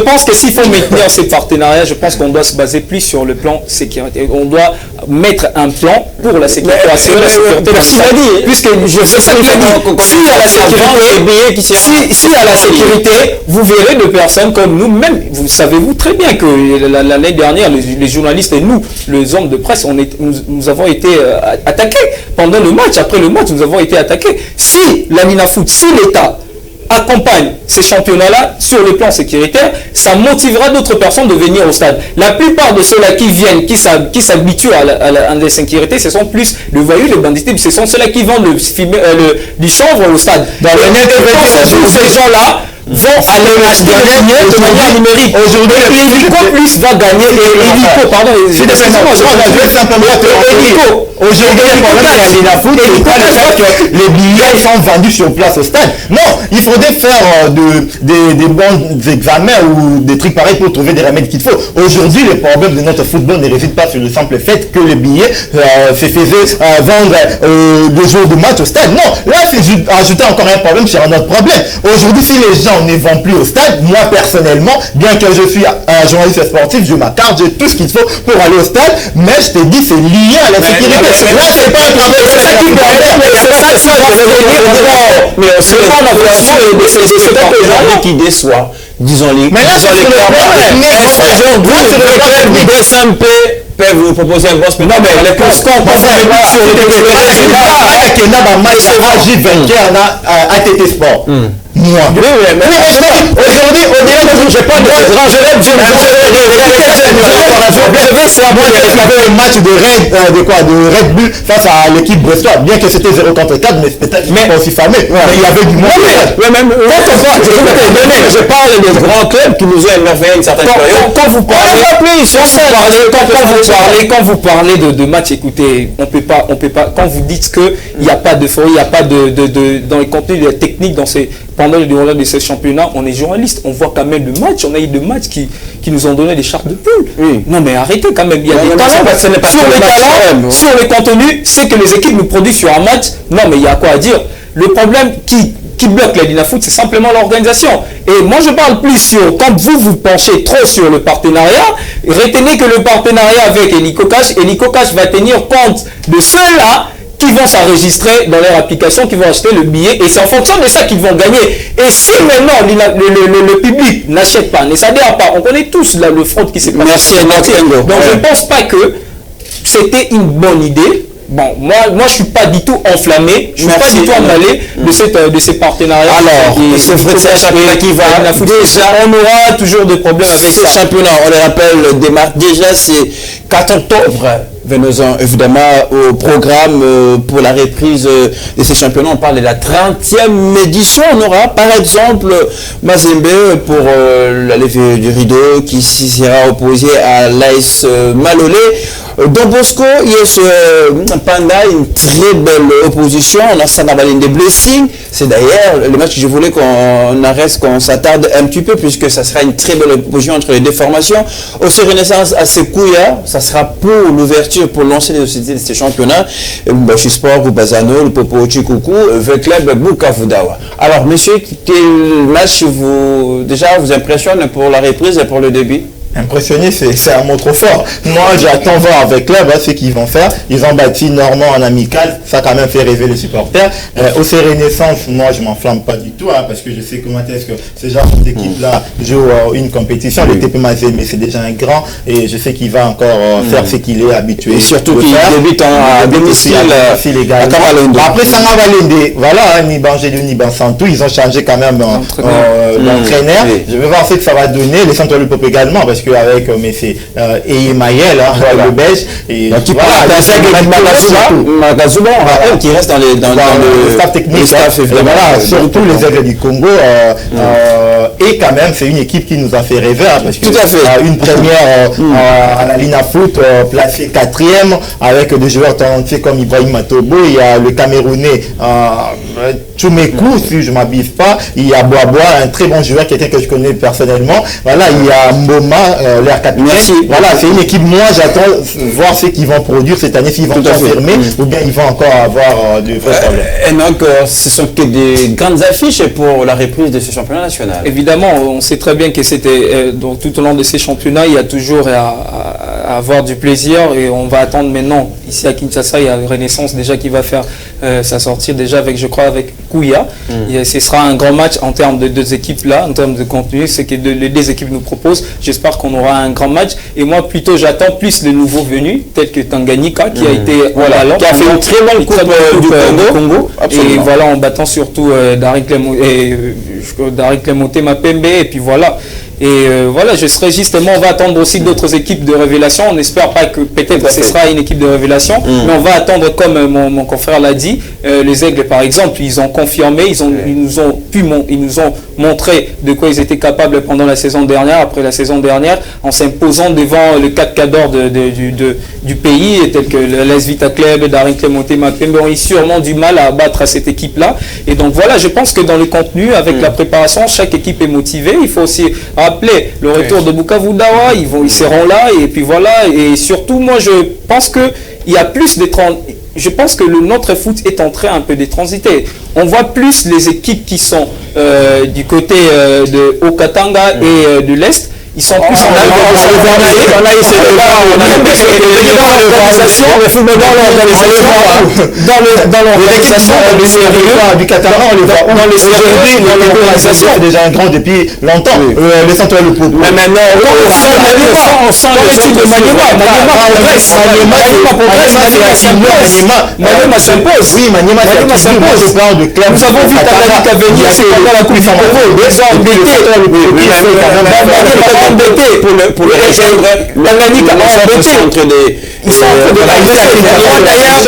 pense que s'il faut maintenir ces partenariats, je pense qu'on doit se baser plus sur le plan sécurité. On doit mettre un plan pour la sécurité. Puisque je sais ça qu'il a dit. Si à la sécurité, vous verrez des personnes comme nous, même, vous savez-vous très bien que l'année dernière, les journalistes et nous, les hommes de presse, nous avons été attaqués pendant le match. Après le match, nous avons été attaqués. Si la LINAFOOT, si l'État accompagne ces championnats-là sur le plan sécuritaire, ça motivera d'autres personnes de venir au stade. La plupart de ceux-là qui viennent, qui s'habituent à la sécurité, ce sont plus les voyous, les bandits, ce sont ceux-là qui vendent du chanvre au stade. Tous ces gens-là vont aller gagner de manière numérique. Aujourd'hui, Illico Plus va gagner Illico, pardon, aujourd'hui, le problème de la LINAFOOT, c'est pas le fait que les billets sont vendus sur place au stade. Non, il faudrait faire des bons examens ou des trucs pareils pour trouver des remèdes qu'il faut. Aujourd'hui, le problème de notre football ne réside pas sur le simple fait que les billets se faisaient vendre le jour du match au stade. Non, là, c'est ajouter encore un problème sur un autre problème. Aujourd'hui, si les gens on ne vend plus au stade. Moi, personnellement, bien que je suis un journaliste sportif, je m'accorde, j'ai tout ce qu'il faut pour aller au stade, mais je te dis, c'est lié à la sécurité. Là, c'est pas un travail, c'est ça qui doit être. Mais on se rend la voiture de ces gens qui déçoivent. Disons-les. Mais là, c'est le SMP peuvent vous proposer un gros spectacle. Non, mais les constants, avec un match vainqueur à TT Sport. Moi. Aujourd'hui, on dirait que je pas de grand, je vais dire, il y avait un match de Red Bull face à l'équipe brestoise, bien que c'était 0 contre 4, mais c'était pas aussi fameux. Mais il y avait du monde. Je parle des grands clubs qui nous ont émerveillé une certaine période. Quand vous parlez de match, écoutez, on peut pas, quand vous dites qu'il n'y a pas de folie, il n'y a pas dans les contenus techniques pendant le déroulement de ce championnat, on est journaliste, on voit quand même le match, on a eu des matchs qui nous ont donné des chartes de poule. Oui. Non mais arrêtez quand même, il y a des talents, sur les contenus, c'est que les équipes nous produisent sur un match, non mais il y a quoi à dire. Le problème qui bloque la Linafoot, c'est simplement l'organisation. Et moi je parle plus sur, quand vous penchez trop sur le partenariat, retenez que le partenariat avec Helicocash va tenir compte de ceux-là qui vont s'enregistrer dans leur application, qui vont acheter le billet, et c'est en fonction de ça qu'ils vont gagner. Et si maintenant le public n'achète pas, ne s'adhère pas, on connaît tous le fraude qui s'est passé. Merci. Donc je ne pense pas que c'était une bonne idée. Bon, moi je suis pas du tout enflammé, je suis pas du tout emballé de ces partenariats. Alors, ce championnat qui va déjà, on aura toujours des problèmes avec ce championnat. On le rappelle, démarre déjà, c'est 4 octobre. Venons-en évidemment au programme pour la reprise de ces championnats. On parle de la 30e édition. On aura par exemple Mazembe pour la levée du rideau qui sera opposé à l'AS Malolé. Don Bosco, il y a pendant une très belle opposition. On a Sanabaline des Blessings. C'est d'ailleurs le match que je voulais qu'on s'attarde un petit peu puisque ça sera une très belle opposition entre les deux formations. Aussi Renaissance à Sekouya, ça sera pour l'ouverture, pour lancer les sociétés de ces championnats. Bachi Sport, Boubazano, le Popo Chikoukou, le club Bukavu Dawa. Alors, messieurs, quel match vous impressionne pour la reprise et pour le début? Impressionné, c'est un mot trop fort. Moi, j'attends voir avec club ce qu'ils vont faire. Ils ont bâti Normand en amical. Ça a quand même fait rêver les supporters. Au Renaissance, moi, je m'enflamme pas du tout parce que je sais comment est-ce que ce genre d'équipe-là joue une compétition. Le TP Mazembe, mais c'est déjà un grand et je sais qu'il va encore faire ce qu'il est habitué. Et surtout qu'il débute à domicile également. Après, Sanabalende, voilà, ni Bangelou, ni Bansantou, ils ont changé quand même l'entraîneur. Je vais voir ce que ça va donner. Les centres du pop également parce que avec et Mayel, le belge, et Magazuba qui reste dans le staff technique, surtout les aigles du Congo, et quand même c'est une équipe qui nous a fait rêver parce que une première à la Linafoot placée 4e avec des joueurs talentueux comme Ibrahim Matobo, il y a le Camerounais Tchoumekou, si je ne m'abuse pas, il y a Boaboa, un très bon joueur, quelqu'un que je connais personnellement, voilà, il y a Mboma, l'air capitaine, voilà, c'est une équipe, moi j'attends voir ce qu'ils vont produire cette année, s'ils vont confirmer ou bien ils vont encore avoir de vrais problèmes. Et donc, ce sont que des grandes affiches pour la reprise de ce championnat national. Évidemment, on sait très bien que c'était, tout au long de ces championnats, il y a toujours à avoir du plaisir et on va attendre maintenant, ici à Kinshasa, il y a Renaissance déjà qui va faire sa sortie déjà avec, je crois, avec Kouya. Et ce sera un grand match en termes de deux équipes là, en termes de contenu, c'est que les deux équipes nous proposent. J'espère qu'on aura un grand match et moi plutôt j'attends plus les nouveaux venus, tels que Tanganyika qui a été qui a fait une très bonne coupe du Congo. Et voilà, en battant surtout Darik Clemonté Mapembe et puis voilà. Et voilà, je serai justement, on va attendre aussi d'autres équipes de révélation. On n'espère pas que peut-être ce sera une équipe de révélation, mais on va attendre, comme mon confrère l'a dit, les Aigles par exemple, ils ont confirmé, ils nous ont montré de quoi ils étaient capables pendant la saison dernière, après la saison dernière, en s'imposant devant le 4 cadors du pays, tels que l'AS Vita Club, Darik Clemonté Mapembe ont eu sûrement du mal à battre à cette équipe-là. Et donc voilà, je pense que dans le contenu, avec la préparation, chaque équipe est motivée. Il faut aussi rappeler le retour de Bukavu Dawa, ils seront là et puis voilà. Et surtout, moi je pense que il y a plus de je pense que notre foot est en train un peu de transiter. On voit plus les équipes qui sont du côté de Okatanga et de l'Est. Ils sont plus en l'organisation du Qatar, on les voit dans les séries, dans l'organisation, c'est déjà un grand depuis longtemps. Les centres le propos. Mais maintenant, on sent l'équipe de Maniema s'impose. Oui, Maniema s'impose. Nous avons vu Tanganyika venir, c'est pendant la Coupe du Congo. Des gens embêtés pour le rejoindre. Tanganyika embêtés entre des. Ils sont entre des d'ailleurs.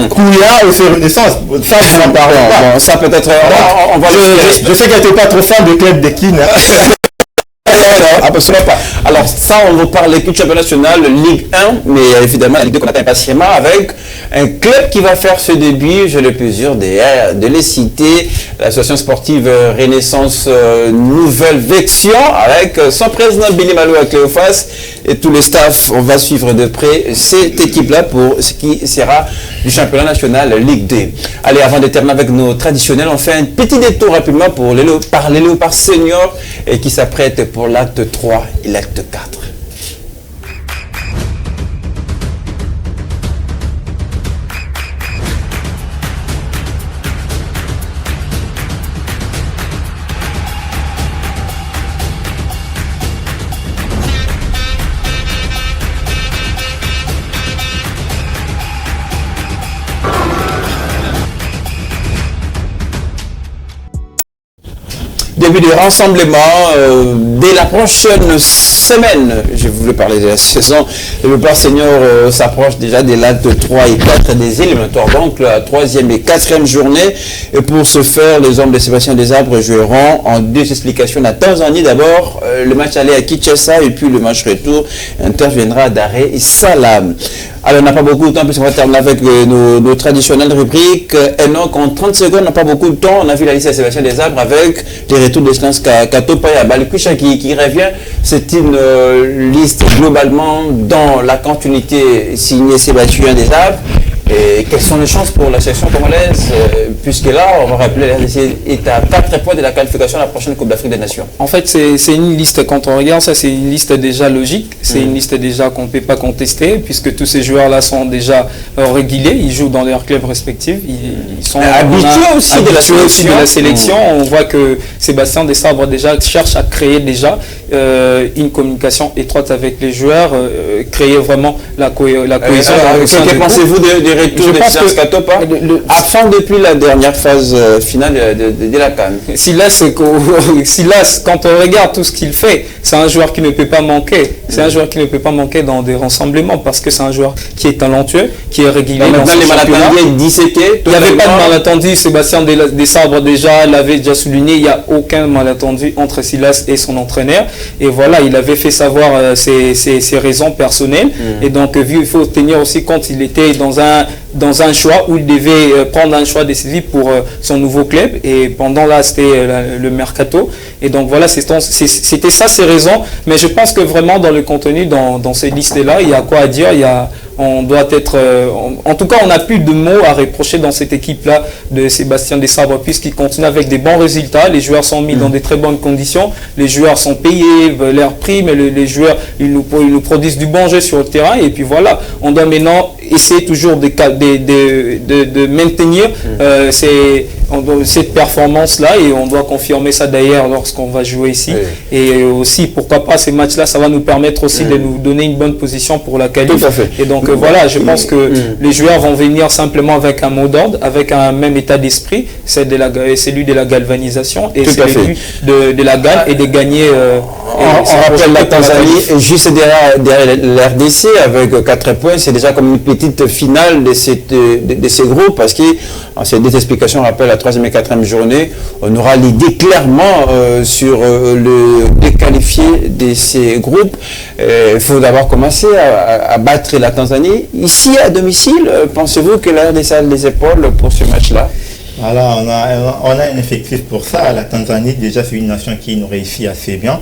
Kouya et ses renaissances. Ça, je n'en parle pas. Ça peut-être. Je sais qu'elle n'était pas trop fan du club de Kin. Absolument pas. Alors ça, on va parler du championnat national, Ligue 1, mais évidemment la Ligue 2 qu'on attend impatiemment avec un club qui va faire ce début, j'ai le plaisir de les citer, l'association sportive Renaissance Nouvelle Vexion, avec son président Billy Malo à Cléophas et tout le staff. On va suivre de près cette équipe-là pour ce qui sera du championnat national Ligue 2. Allez, avant de terminer avec nos traditionnels, on fait un petit détour rapidement pour les Léopards seniors et qui s'apprêtent pour l'acte 3 et l'acte 4. Début de rassemblement dès la prochaine semaine. Je voulais parler de la saison. Le Léopards senior s'approche déjà des l'acte 3 et 4 des éliminatoires, donc la 3e et 4e journée. Et pour ce faire, les hommes de Sébastien Desarbres joueront en 2 explications. La Tanzanie d'abord, le match aller à Kinshasa et puis le match retour interviendra à Dar es Salaam. Alors, on n'a pas beaucoup de temps, puisqu'on va terminer avec nos traditionnelles rubriques. Et donc, en 30 secondes, on n'a pas beaucoup de temps. On a vu la liste à Sébastien Desarbres avec les retours de Slans Katopa et Abalikwisha qui revient. C'est une liste globalement dans la continuité signée Sébastien Desarbres. Et quelles sont les chances pour la section congolaise, puisque là, on va rappeler, la RDC est à 4 points de la qualification à la prochaine Coupe d'Afrique des Nations. En fait, c'est une liste, quand on regarde ça, c'est une liste déjà logique, c'est une liste déjà qu'on ne peut pas contester, puisque tous ces joueurs-là sont déjà régulés, ils jouent dans leurs clubs respectifs, ils sont habitués aussi de la sélection. On voit que Sébastien Desarbres déjà cherche à créer déjà une communication étroite avec les joueurs, créer vraiment la cohésion. Que pensez-vous des retours de Silas Katopa afin depuis la dernière phase finale de la CAN? Silas, quand on regarde tout ce qu'il fait, c'est un joueur qui ne peut pas manquer. C'est un joueur qui ne peut pas manquer dans des rassemblements parce que c'est un joueur qui est talentueux, qui est régulier dans son championnat. Il n'y avait pas de malentendu. Sébastien Desarbres déjà l'avait déjà souligné. Il n'y a aucun malentendu entre Silas et son entraîneur. Et voilà, il avait fait savoir ses raisons personnelles. Et donc, il faut tenir aussi compte, il était dans un choix où il devait prendre un choix décisif pour son nouveau club. Et pendant là, c'était le mercato. Et donc voilà, c'était ça ses raisons. Mais je pense que vraiment dans le contenu, dans ces listes-là, il y a quoi à dire. On doit être, en tout cas, on n'a plus de mots à reprocher dans cette équipe-là de Sébastien Desarbres puisqu'il continue avec des bons résultats. Les joueurs sont mis dans de très bonnes conditions. Les joueurs sont payés, leurs primes. Les joueurs, ils nous produisent du bon jeu sur le terrain. Et puis voilà, on doit maintenant essayer toujours de maintenir cette performance-là et on doit confirmer ça d'ailleurs lorsqu'on va jouer ici. Oui. Et aussi, pourquoi pas, ces matchs-là, ça va nous permettre aussi de nous donner une bonne position pour la qualif. Tout à fait. Et donc voilà, je pense que les joueurs vont venir simplement avec un mot d'ordre, avec un même état d'esprit, c'est celui de la galvanisation et c'est celui de la gagne et de gagner. On rappelle la Tanzanie juste derrière l'RDC avec 4 points, c'est déjà comme une petite finale de ces groupes parce que c'est des explications, on rappelle la 3e et 4e journée, on aura l'idée clairement sur le déqualifié de ces groupes. Il faut d'abord commencer à battre la Tanzanie. Ici, à domicile, pensez-vous que la RDC a les épaules pour ce match-là? Voilà, on a un effectif pour ça. La Tanzanie, déjà, c'est une nation qui nous réussit assez bien.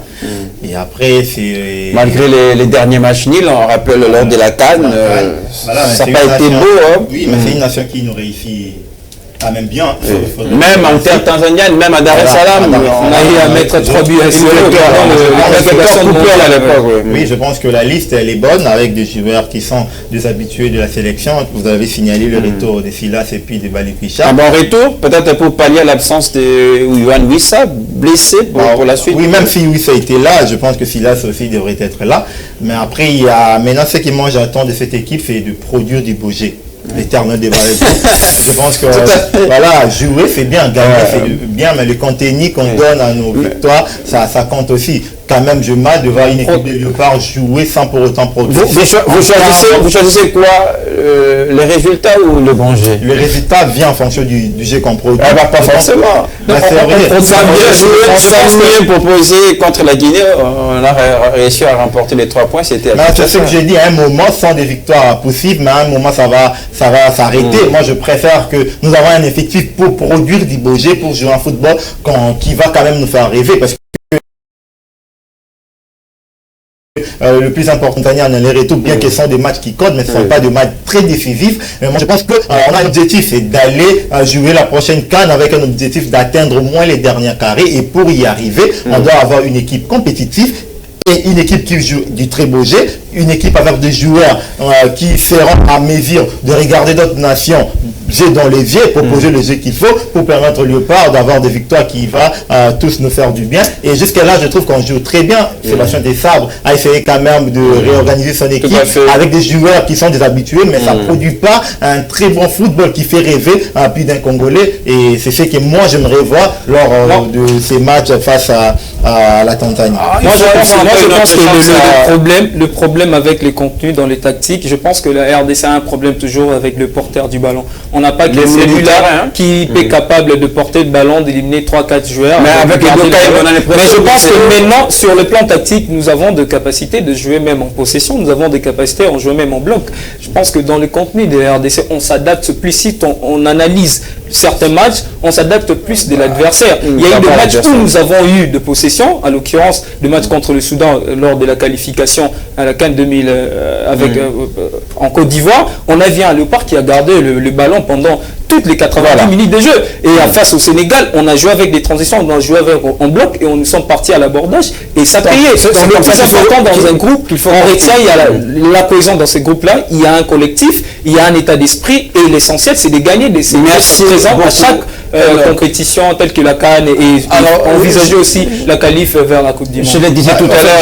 Et après, c'est... Malgré les derniers matchs nuls, on rappelle lors de la CAN, ça n'a pas été beau. Hein. Oui, mais c'est une nation qui nous réussit quand même bien. Même en terre tanzanienne, même à Dar es Salaam, on a eu à mettre 3 buts à 0. Oui, je pense que la liste, elle est bonne avec des joueurs qui sont des habitués de la sélection. Vous avez signalé le retour de Silas et puis de Balikwisha. Un bon retour, peut-être pour pallier à l'absence de Yohan Wissa, blessé pour la suite. Oui, même si Wissa était là, je pense que Silas aussi devrait être là. Mais après, il y a maintenant ce qui moi j'attends de cette équipe, c'est de produire du beau-jeu. L'éternel débat. Je pense que voilà, jouer c'est bien, gagner c'est bien, mais le contenu qu'on donne à nos victoires, ça compte aussi. Quand même, je m'attends de voir une équipe de Léopard jouer sans pour autant produire. Vous choisissez quoi, les résultats ou le bon jeu? Le résultat vient en fonction du jeu qu'on produit. Pas forcément. C'est vrai. On s'est bien proposé contre la Guinée, on a réussi à remporter les 3 points. C'était c'est ce que j'ai dit, à un moment, sans des victoires possibles, mais à un moment, ça va s'arrêter. Moi, je préfère que nous avons un effectif pour produire du beau jeu, pour jouer en football, qui va quand même nous faire rêver. Parce que le plus important en les retours, bien que ce sont des matchs qui comptent, mais ce ne sont pas des matchs très décisifs. Mais moi, je pense qu'on a un objectif, c'est d'aller jouer la prochaine CAN avec un objectif d'atteindre au moins les derniers carrés. Et pour y arriver, on doit avoir une équipe compétitive et une équipe qui joue du très beau jeu, une équipe avec des joueurs qui seront à mesure de regarder d'autres nations j'ai dans les vies, proposer le jeu qu'il faut pour permettre au Léopard d'avoir des victoires qui vont tous nous faire du bien. Et jusqu'à là, je trouve qu'on joue très bien. Sébastien Desabre a essayé quand même de réorganiser son équipe avec des joueurs qui sont des habitués, mais ça ne produit pas un très bon football qui fait rêver plus d'un Congolais. Et c'est ce que moi j'aimerais voir lors de ces matchs face à la Tanzanie. Moi je pense que le problème avec les contenus dans les tactiques, je pense que la RDC a un problème toujours avec le porteur du ballon. On n'a pas que celui-là qui est capable de porter le ballon, d'éliminer 3-4 joueurs. Mais avec mais je pense que maintenant, sur le plan tactique, nous avons des capacités de jouer même en possession, nous avons des capacités à jouer même en bloc. Je pense que dans le contenu de la RDC, on s'adapte plus si on analyse certains matchs, on s'adapte plus de l'adversaire. Il y a eu des matchs où nous avons eu de possession, à l'occurrence le match contre le Soudan lors de la qualification à la CAN 2000 en Côte d'Ivoire. On a vu un Léopard qui a gardé le ballon pendant toutes les 90 minutes de jeu. Et face au Sénégal, on a joué avec des transitions, on a joué en bloc et nous sommes partis à l'abordage et ça payait. Donc le plus important dans un groupe, on retient, il y a la cohésion dans ce groupe-là, il y a un collectif, il y a un état d'esprit et l'essentiel c'est de gagner des présents à chaque compétition telle que la CAN et envisager aussi la qualif vers la Coupe du Monde. Je le disais tout à l'heure,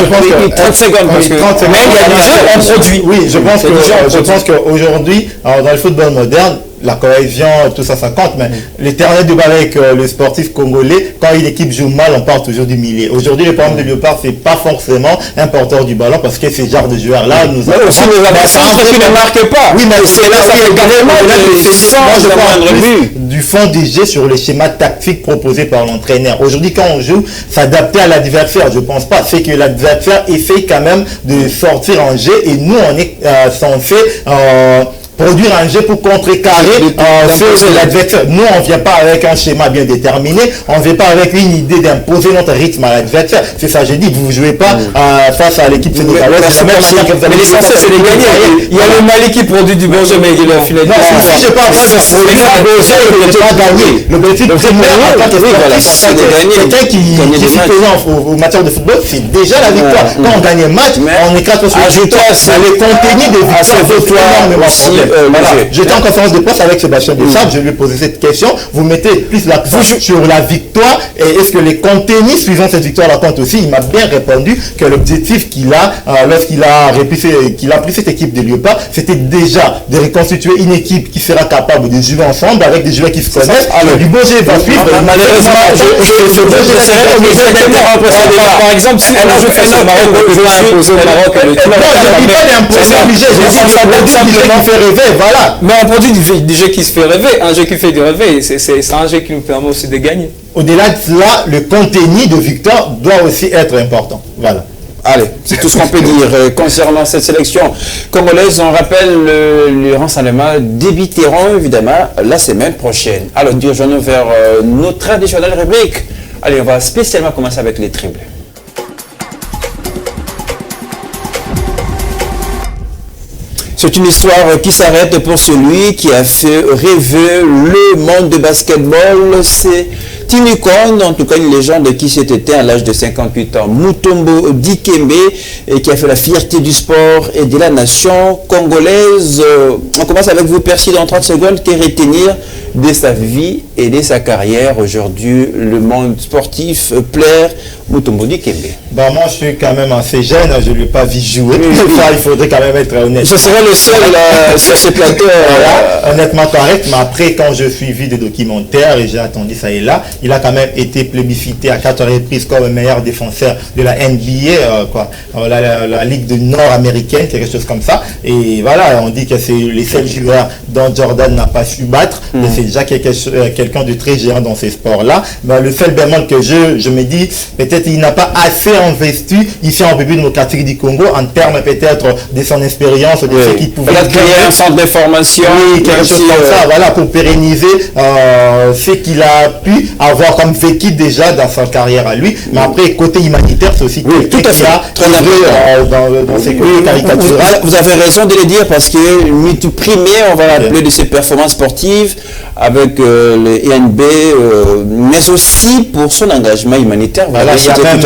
30 secondes, parce que mais il y a des jeux en produit. Oui, je pense qu'aujourd'hui, dans le football moderne, la cohésion, tout ça, ça compte, mais l'éternel débat avec le sportif congolais, quand une équipe joue mal, on parle toujours du milieu. Aujourd'hui, le problème de Léopard, c'est pas forcément un porteur du ballon, parce que ces genres de joueurs-là nous avons aussi les adversaires qui ne marquent pas. Oui, mais c'est là, je parle du fond du jeu sur les schémas tactiques proposés par l'entraîneur. Aujourd'hui, quand on joue, s'adapter à l'adversaire, je pense pas. C'est que l'adversaire essaie quand même de sortir en jeu, et nous, on est censé produire un jeu pour contrecarrer l'adversaire. Nous, on ne vient pas avec un schéma bien déterminé, on ne vient pas avec une idée d'imposer notre rythme à l'adversaire. C'est ça, j'ai dit, vous ne jouez pas face à l'équipe sénégalaise. Mais l'essentiel, c'est de gagner. Il y a le Mali qui produit du bon jeu, mais il est en finale. Non, si je parle de produire un bon jeu, il ne peut pas gagner. L'objectif primaire, en tant que c'est de gagner. Quelqu'un qui est présent en matière de football, c'est déjà la victoire. Quand on gagne un match, on éclate au le contenu des victoires. J'étais en conférence de presse avec Sébastien Desabre, je lui ai posé cette question. Vous mettez plus l'accent sur la victoire et est-ce que les contenus suivant cette victoire la compte aussi? Il m'a bien répondu que l'objectif qu'il a lorsqu'il a pris cette équipe de Léopard, c'était déjà de reconstituer une équipe qui sera capable de jouer ensemble avec des joueurs qui se connaissent. Du beau jeu va suivre. Malheureusement, par exemple, si on joue face au Maroc, on peut pas imposer au Maroc le tour. Non, je ne dis pas d'imposer obligé, je dis ça fait rêver. Voilà. Mais on produit du jeu qui se fait rêver, un jeu qui fait du rêver, c'est un jeu qui nous permet aussi de gagner. Au-delà de cela, le contenu de victoire doit aussi être important. Voilà. Allez, c'est tout ce qu'on peut dire concernant cette sélection congolaise. On rappelle, les renseignements débuteront évidemment la semaine prochaine. Alors, dirigeons-nous vers nos traditionnelles rubriques. Allez, on va spécialement commencer avec les triples. C'est une histoire qui s'arrête pour celui qui a fait rêver le monde de basketball. C'est une icône, en tout cas une légende qui s'est éteinte à l'âge de 58 ans. Mutombo Dikembe, qui a fait la fierté du sport et de la nation congolaise. On commence avec vous, Percy, dans 30 secondes. Que retenir de sa vie et de sa carrière aujourd'hui, le monde sportif plaire Mutombo Dikembe? Bah, moi, je suis quand même assez jeune, je ne l'ai pas vu jouer. Ça, il faudrait quand même être honnête. Je serai le seul sur ce plateau. Honnêtement correct, mais après, quand je suivi des documentaires et j'ai attendu ça et là, il a quand même été plébiscité à 4 reprises comme le meilleur défenseur de la NBA, la Ligue du Nord-américaine, quelque chose comme ça. Et voilà, on dit que c'est les seuls joueurs dont Jordan n'a pas su battre. Et c'est déjà quelqu'un de très géant dans ces sports-là. Mais le seul bémol que je me dis, peut-être il n'a pas assez investi ici en République démocratique du Congo en termes peut-être de son expérience, de ce qu'il pouvait créer un centre d'information, quelque chose comme ça, voilà, pour pérenniser ce qu'il a pu avoir comme vécu déjà dans sa carrière à lui. Mais après, côté humanitaire, c'est aussi tout à fait très dans ses côtés caricaturales. Vous avez raison de le dire parce que Mitu Primé, on va l'appeler de ses performances sportives avec le INB, mais aussi pour son engagement humanitaire. Voilà, il y a même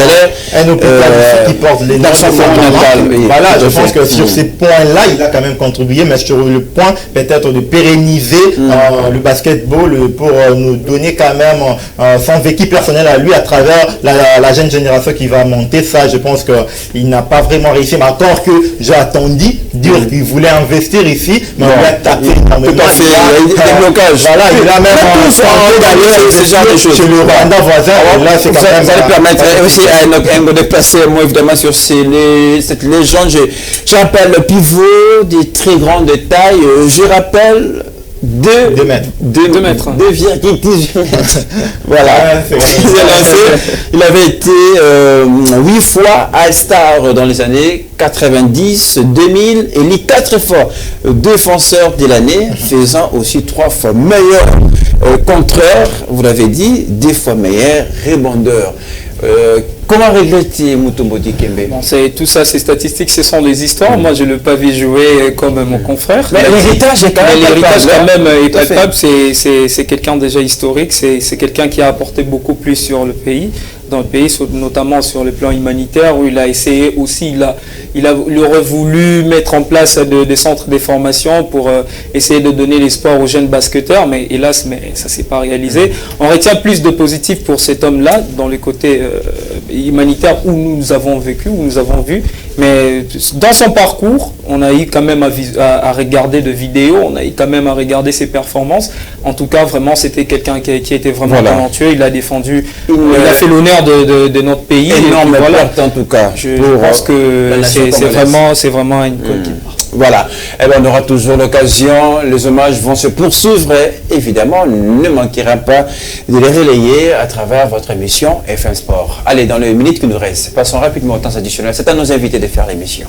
un hôpital qui porte les noms de son nom. Voilà, je pense que sur ces points-là, il a quand même contribué, mais sur le point peut-être de pérenniser le basketball pour nous donner quand même son vécu personnel à lui à travers la jeune génération qui va monter. Ça, je pense qu'il n'a pas vraiment réussi, mais encore que j'ai attendu dire qu'il voulait investir ici, mais on lui a tapé énormément. Tout à fait, il y a des blocages. Voilà, il a même ce genre de choses. Chez le Rwanda voisin, là, c'est quand même... Ça allait permettre aussi à un de passer moi évidemment sur cette légende. Je rappelle le pivot des très grandes tailles. Je rappelle 2 mètres. 2,18 mètres. Voilà. Il avait été 8 fois All-Star dans les années 90, 2000 et les 4 fois défenseur de l'année, faisant aussi 3 fois meilleur contreur, vous l'avez dit, 2 fois meilleur rebondeur. Comment regretter Mutombo Dikembe? Bon, tout ça, ces statistiques, ce sont des histoires. Moi, je ne l'ai pas vu jouer comme mon confrère. Mais l'héritage est quand même palpable. C'est quelqu'un déjà historique. C'est quelqu'un qui a apporté beaucoup plus sur le pays. Dans le pays, notamment sur le plan humanitaire, où il a essayé aussi, il aurait voulu mettre en place des centres de formation pour essayer de donner l'espoir aux jeunes basketteurs, mais hélas, ça ne s'est pas réalisé. On retient plus de positif pour cet homme-là, dans le côté humanitaire où nous avons vécu, où nous avons vu, mais dans son parcours, on a eu quand même à regarder de vidéos, on a eu quand même à regarder ses performances. En tout cas, vraiment, c'était quelqu'un qui était vraiment talentueux, il a défendu, il a fait l'honneur de notre pays. Énorme perte en tout cas. Je pense que c'est vraiment une icône qui part. Voilà, et on aura toujours l'occasion, les hommages vont se poursuivre et évidemment, ne manquera pas de les relayer à travers votre émission FM Sport. Allez, dans les minutes qui nous restent, passons rapidement au temps additionnel. C'est à nos invités de faire l'émission.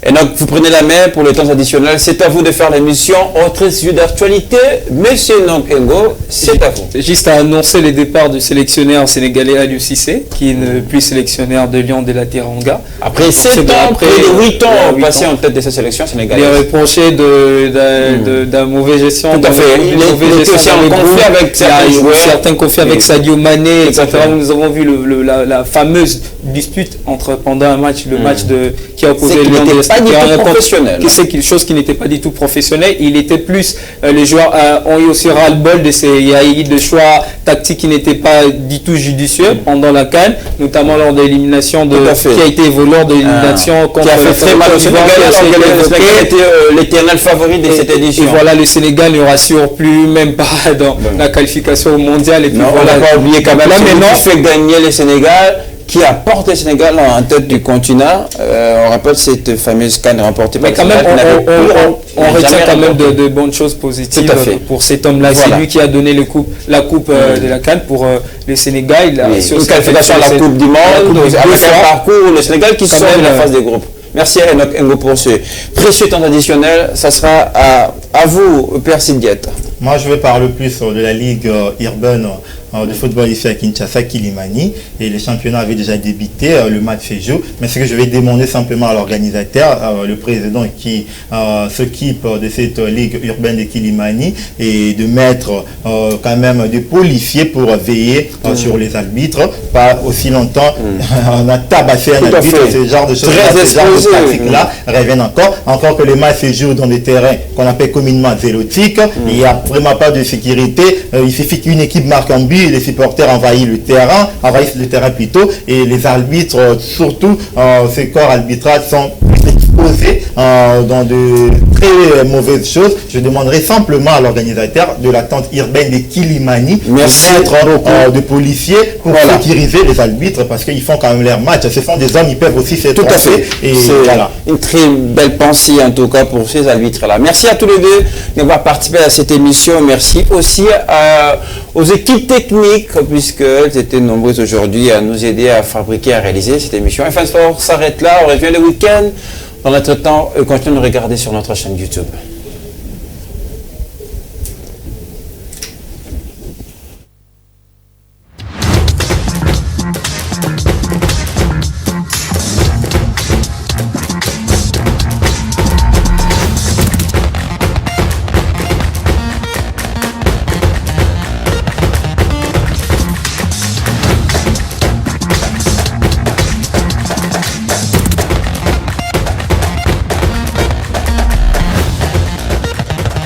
Et donc, vous prenez la main pour le temps additionnel. C'est à vous de faire l'émission. Autre sujet d'actualité, Monsieur Nonkengo, c'est à vous. C'est juste à annoncer les départs du sélectionneur sénégalais Aliou Cissé, qui n'est plus sélectionneur de Lyon de la Teranga. Après 7 ans, près de 8 ans passés en tête de sa sélection sénégalaise. Il est reproché d'un mauvais gestion. Tout à fait. Il est aussi en conflit avec certains joueurs. Certains conflits avec Sadio Mané, etc. Nous avons vu la fameuse dispute pendant un match, le match qui a opposé Lyon de la professionnel. C'est quelque chose qui n'était pas du tout professionnel. Il était plus, les joueurs ont eu aussi ras-le-bol il y a eu des choix tactiques qui n'étaient pas du tout judicieux pendant la CAN, notamment lors de l'élimination qui a été évolué de l'élimination contre qui a fait très mal au Sénégal, qui était l'éternel favori de cette édition. Et voilà, le Sénégal ne rassure plus, même pas dans la qualification mondiale. Et puis non, voilà, on n'a pas oublié quand même. Là, maintenant, fait gagner le Sénégal. qui a porté le Sénégal en tête du continent. On rappelle cette fameuse CAN remportée par le Sénégal. Mais quand même, on retient quand même de bonnes choses positives pour cet homme-là. Voilà. C'est lui qui a donné la coupe de la CAN pour le Sénégal. Il a une qualification à la Coupe du Monde, avec un parcours, le Sénégal qui sort de la phase des groupes. Merci à Enoch Ngo pour ce précieux temps additionnel. Ça sera à vous, Père Sidiette. Moi, je vais parler plus de la Ligue urbaine de football ici à Kinshasa, Kilimani. Et les championnats avaient déjà débuté, le match fait jour. Mais ce que je vais demander simplement à l'organisateur, le président qui s'occupe de cette Ligue urbaine de Kilimani, et de mettre quand même des policiers pour veiller sur les arbitres. Pas aussi longtemps, on a tabassé un arbitre, ce genre de choses, ce genre de pratiques-là reviennent encore. Encore que les matchs se jouent dans des terrains qu'on appelle communément zélotiques. Il n'y a vraiment pas de sécurité. Il suffit qu'une équipe marque un but, les supporters envahissent le terrain plutôt, et les arbitres, surtout ces corps arbitrales, sont exposés dans de très mauvaises choses. Je demanderai simplement à l'organisateur de la tente urbaine de Kilimani de mettre de policiers pour sécuriser les arbitres, parce qu'ils font quand même leur match. Ce sont des hommes, ils peuvent aussi faire tout à fait. Et voilà. Une très belle pensée en tout cas pour ces arbitres-là. Merci à tous les deux d'avoir participé à cette émission. Merci aussi aux équipes techniques, puisqu'elles étaient nombreuses aujourd'hui à nous aider à fabriquer, à réaliser cette émission. FM Sport s'arrête là, on revient le week-end. Dans notre temps, continuez de nous regarder sur notre chaîne YouTube.